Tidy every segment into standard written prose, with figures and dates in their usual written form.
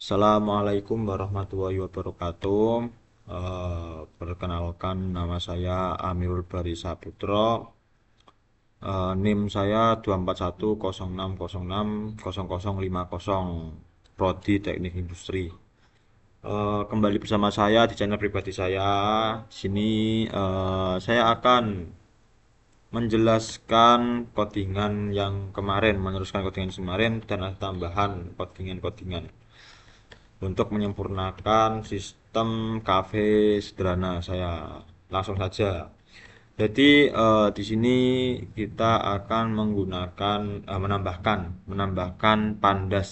Assalamualaikum warahmatullahi wabarakatuh. Perkenalkan nama saya Amirul Bari Saputro. NIM saya 24106060050, Prodi Teknik Industri. Kembali bersama saya di channel pribadi saya. Di sini saya akan menjelaskan codingan yang kemarin, meneruskan codingan kemarin dan ada tambahan codingan-codingan untuk menyempurnakan sistem cafe sederhana saya. Langsung saja. Jadi di sini kita akan menggunakan menambahkan pandas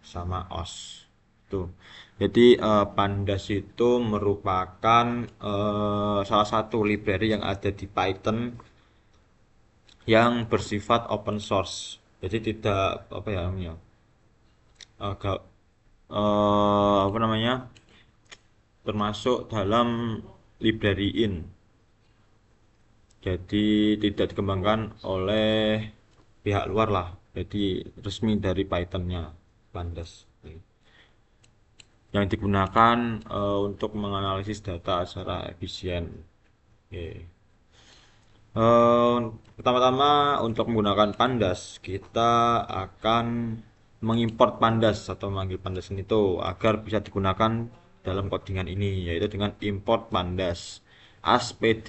sama os. Tuh. Jadi pandas itu merupakan salah satu library yang ada di Python yang bersifat open source. Jadi tidak apa ya namanya? Agak apa namanya? Termasuk dalam library in. Jadi tidak dikembangkan oleh pihak luar lah. Jadi resmi dari Python-nya, Pandas. Yang digunakan untuk menganalisis data secara efisien. Oke. Eh, Pertama-tama untuk menggunakan Pandas, kita akan mengimport Pandas atau memanggil Pandas itu agar bisa digunakan dalam codingan ini, yaitu dengan import Pandas aspd.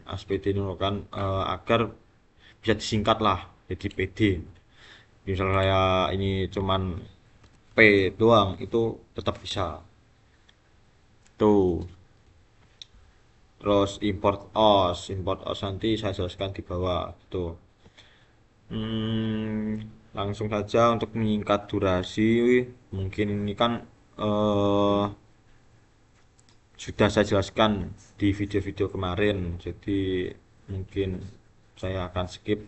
Aspd ini kan agar bisa disingkat lah jadi PD. Misalnya kayak ini cuman P doang itu tetap bisa. Tuh. Terus import os nanti saya jelaskan di bawah. Tuh. Langsung saja untuk menyingkat durasi, mungkin ini kan eh, sudah saya jelaskan di video-video kemarin, jadi mungkin saya akan skip.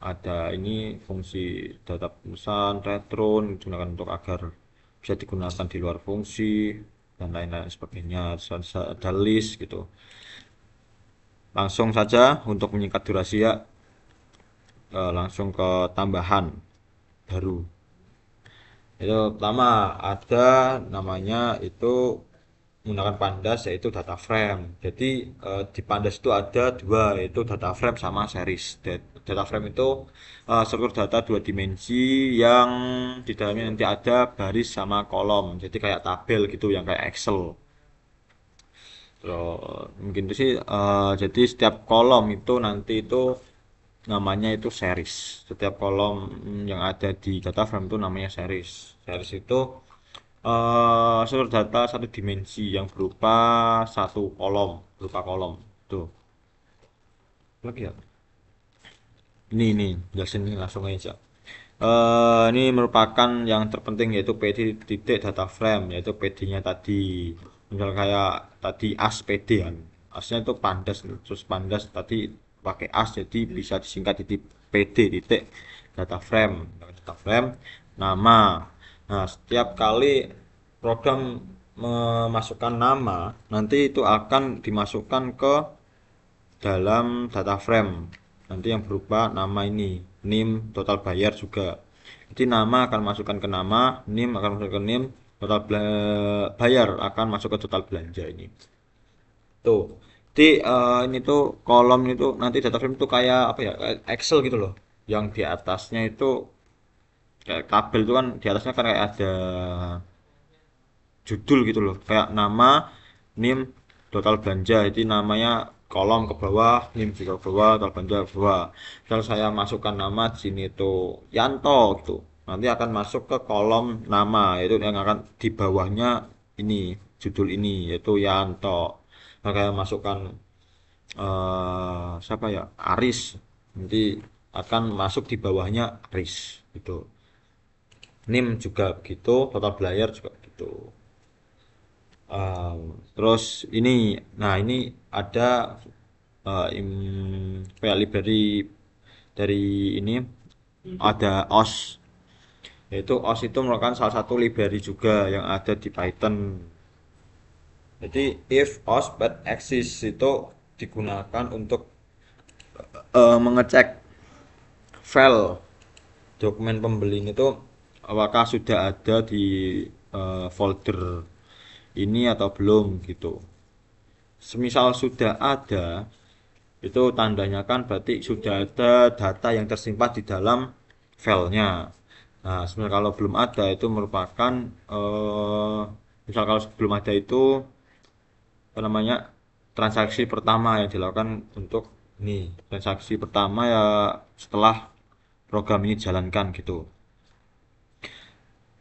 Ada ini fungsi data pemesan, return digunakan untuk agar bisa digunakan di luar fungsi dan lain-lain sebagainya. Ada list gitu. Langsung saja untuk menyingkat durasi ya, langsung ke tambahan baru. Itu pertama ada namanya itu menggunakan pandas yaitu data frame. Jadi di pandas itu ada dua, yaitu data frame sama series. Data frame itu struktur data dua dimensi yang di dalamnya nanti ada baris sama kolom. Jadi kayak tabel gitu yang kayak Excel. Terus mungkin itu sih jadi setiap kolom itu nanti itu namanya itu series. Setiap kolom yang ada di data frame itu namanya series. Series itu seluruh data satu dimensi yang berupa satu kolom, berupa kolom. Tuh, lagi ya. Ini jelasin ini langsung aja. Ini merupakan yang terpenting yaitu PD titik data frame, yaitu PD-nya tadi. Misal kayak tadi as PD kan. Asnya itu pandas, terus pandas tadi pakai as jadi bisa disingkat titik PD titik data frame. Data frame nama. Nah, setiap kali program memasukkan nama, nanti itu akan dimasukkan ke dalam data frame. Nanti yang berupa nama ini, NIM, total bayar juga. Jadi nama akan masukkan ke nama, NIM akan masuk ke NIM, total bayar akan masuk ke total belanja ini. Tuh. Jadi ini tuh kolom itu nanti data frame itu kayak apa ya? Kayak Excel gitu loh. Yang di atasnya itu kayak tabel itu kan di atasnya kan kayak ada judul gitu loh, kayak nama, NIM, total belanja. Jadi namanya kolom ke bawah, NIM juga ke bawah, total belanja ke bawah. Kalau saya masukkan nama di sini tuh Yanto gitu, nanti akan masuk ke kolom nama, yaitu yang akan di bawahnya ini judul ini yaitu Yanto. Nah, kayak masukkan siapa ya, Aris, nanti akan masuk di bawahnya Aris gitu. NIM juga begitu, total bayar juga begitu. Terus nah ini ada kayak library dari ini, ada os, yaitu os itu merupakan salah satu library juga yang ada di Python. Jadi if os but exists itu digunakan untuk mengecek file dokumen pembelian itu apakah sudah ada di folder ini atau belum gitu. Semisal sudah ada, itu tandanya kan berarti sudah ada data yang tersimpan di dalam filenya. Nah, sebenarnya kalau belum ada itu merupakan misal kalau belum ada itu apa namanya transaksi pertama yang dilakukan untuk ini transaksi pertama ya setelah program ini dijalankan gitu.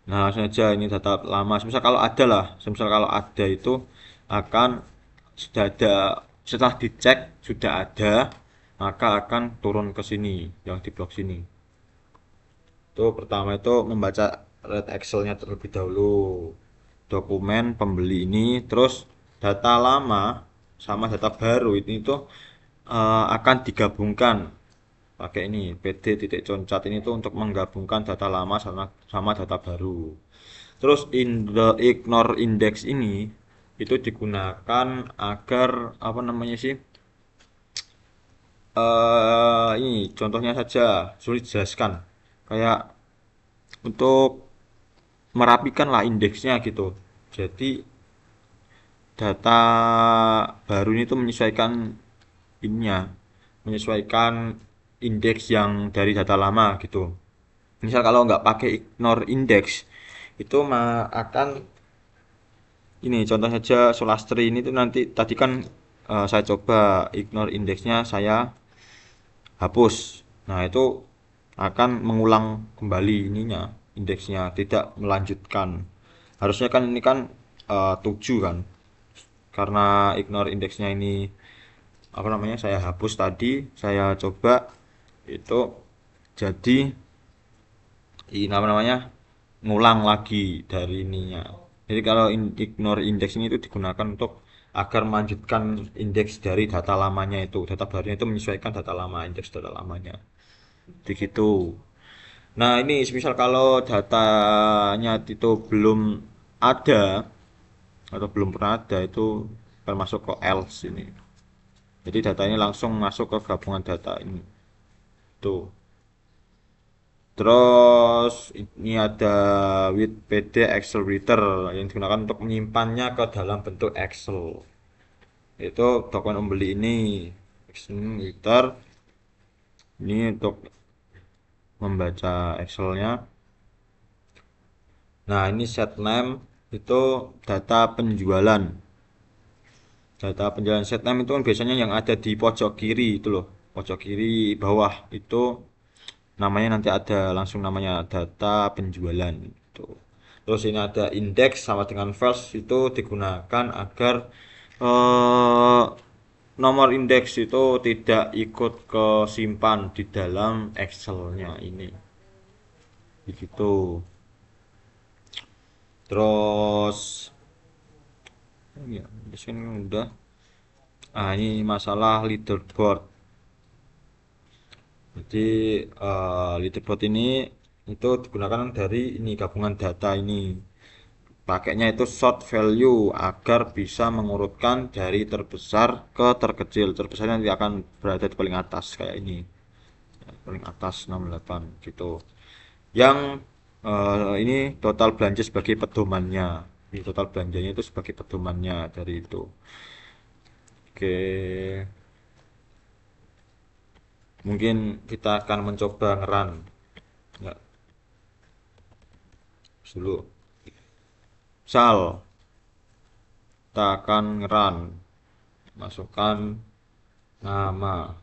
Nah, langsung aja ini data lama. Misal kalau ada lah, misal kalau ada itu akan sudah ada setelah dicek sudah ada, maka akan turun ke sini yang di blok sini. Itu pertama itu membaca red Excel-nya terlebih dahulu. Dokumen pembeli ini, terus data lama sama data baru ini tuh akan digabungkan pakai ini PD titik concat ini tuh untuk menggabungkan data lama sama data baru. Terus in the ignore index ini itu digunakan agar apa namanya sih? Ini contohnya saja sulit dijelaskan. Kayak untuk merapikan lah indeksnya gitu. Jadi data baru ini tuh menyesuaikan ininya, menyesuaikan indeks yang dari data lama gitu. Misal kalau nggak pakai ignore index itu akan ini contoh saja Sulastri ini tuh nanti tadi kan saya coba ignore indeksnya saya hapus. Nah, itu akan mengulang kembali ininya indeksnya tidak melanjutkan. Harusnya kan ini kan 7 kan. Karena ignore indeksnya ini apa namanya saya hapus tadi, saya coba itu jadi ini apa namanya ngulang lagi dari ininya. Jadi kalau ignore index ini itu digunakan untuk agar melanjutkan indeks dari data lamanya itu, data barunya itu menyesuaikan data lama, indeks data lamanya. Begitu. Nah, ini misal kalau datanya itu belum ada atau belum pernah ada itu termasuk ke else ini. Jadi data ini langsung masuk ke gabungan data ini. Tuh. Terus ini ada with PD Excel Reader yang digunakan untuk menyimpannya ke dalam bentuk Excel. Itu dokumen pembeli ini Excel Reader ini untuk membaca Excelnya. Nah, ini set name itu data penjualan. Data penjualan set name itu kan biasanya yang ada di pojok kiri itu loh. Pojok kiri bawah itu namanya nanti ada langsung namanya data penjualan itu. Terus ini ada indeks sama dengan files itu digunakan agar eh, nomor indeks itu tidak ikut ke simpan di dalam Excel-nya ini. Begitu. Terus ya, di sini udah. Ah, ini masalah leaderboard. Jadi leaderboard ini itu digunakan dari ini gabungan data ini. Pakainya itu short value agar bisa mengurutkan dari terbesar ke terkecil. Terbesar nanti akan berada di paling atas kayak ini. Paling atas 68 gitu. Yang ini total belanja sebagai pedomannya. Ini total belanjanya itu sebagai pedomannya dari itu. Oke, mungkin kita akan mencoba ngeran. Ya, dulu. Misal kita akan ngeran, masukkan nama.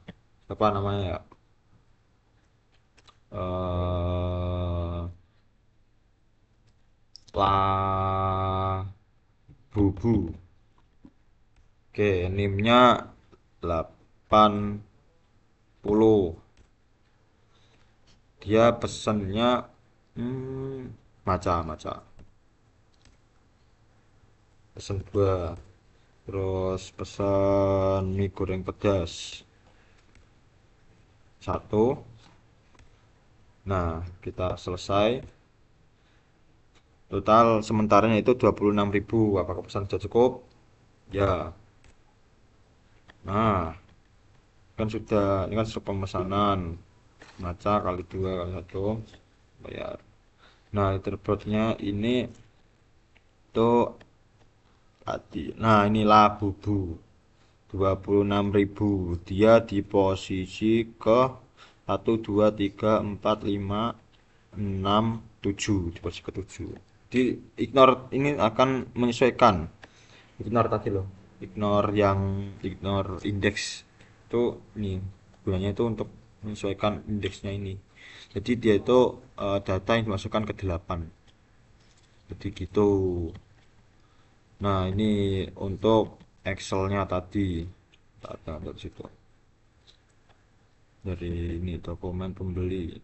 Apa namanya ya? Eh, bubu. Oke, NIM-nya 80. Dia pesennya maca-maca. Pesen buah. Terus pesan mie goreng pedas. Satu. Nah, kita selesai. Total sementaranya itu 26.000. Apakah pesan sudah cukup? Ya. Nah, kan sudah ini kan sudah pemesanan. Maca kali 2 kali 1 bayar. Nah, leaderboardnya ini itu tadi. Nah, inilah bubu 26.000. Dia di posisi ke 1 2 3 4 5 6 7, di posisi ke-7. Di ignore ini akan menyesuaikan. Ignore tadi loh. Ignore indeks itu ini gunanya itu untuk menyesuaikan indeksnya ini. Jadi dia itu data yang dimasukkan ke 8. Jadi gitu. Nah, ini untuk Excel-nya tadi. Data dari situ. Dari ini dokumen pembeli.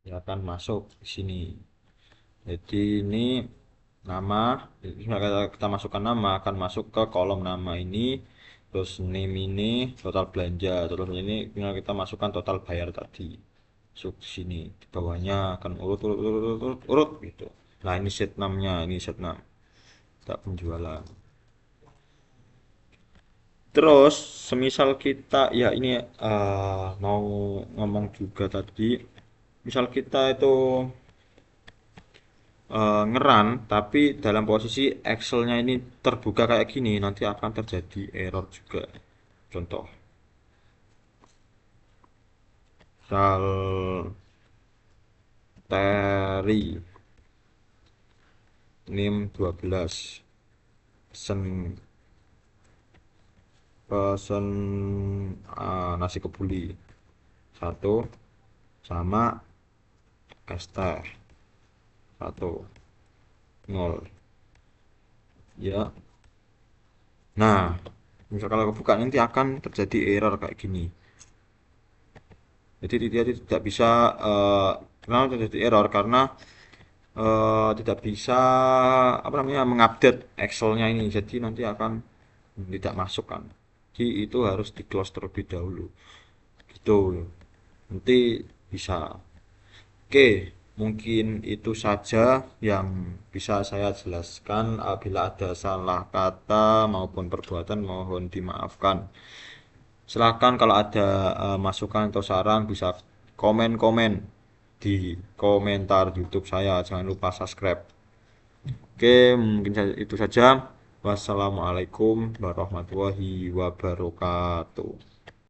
Ya akan masuk di sini. Jadi ini nama, misalnya kita masukkan nama akan masuk ke kolom nama ini, terus name ini total belanja, terus ini tinggal kita masukkan total bayar tadi. Masuk di sini, di bawahnya akan urut urut urut urut urut, urut gitu. Nah, ini set namanya, ini set nam, tak penjualan. Terus semisal kita ya ini mau ngomong juga tadi, misal kita itu ngeran tapi dalam posisi Excel-nya ini terbuka kayak gini, nanti akan terjadi error juga. Contoh, misal Terry NIM 12 pesen pesen nasi kebuli satu sama es teh satu nol ya. Nah, misal kalau kebuka nanti akan terjadi error kayak gini. Jadi dia tidak bisa kenapa terjadi error karena tidak bisa apa namanya mengupdate Excel-nya ini. Jadi nanti akan tidak masuk kan. Jadi itu harus di close terlebih dahulu. Gitu. Nanti bisa. Oke, mungkin itu saja yang bisa saya jelaskan. Apabila ada salah kata maupun perbuatan mohon dimaafkan. Silahkan kalau ada masukan atau saran bisa komen-komen di komentar YouTube saya. Jangan lupa subscribe. Oke, mungkin itu saja. Wassalamualaikum warahmatullahi wabarakatuh.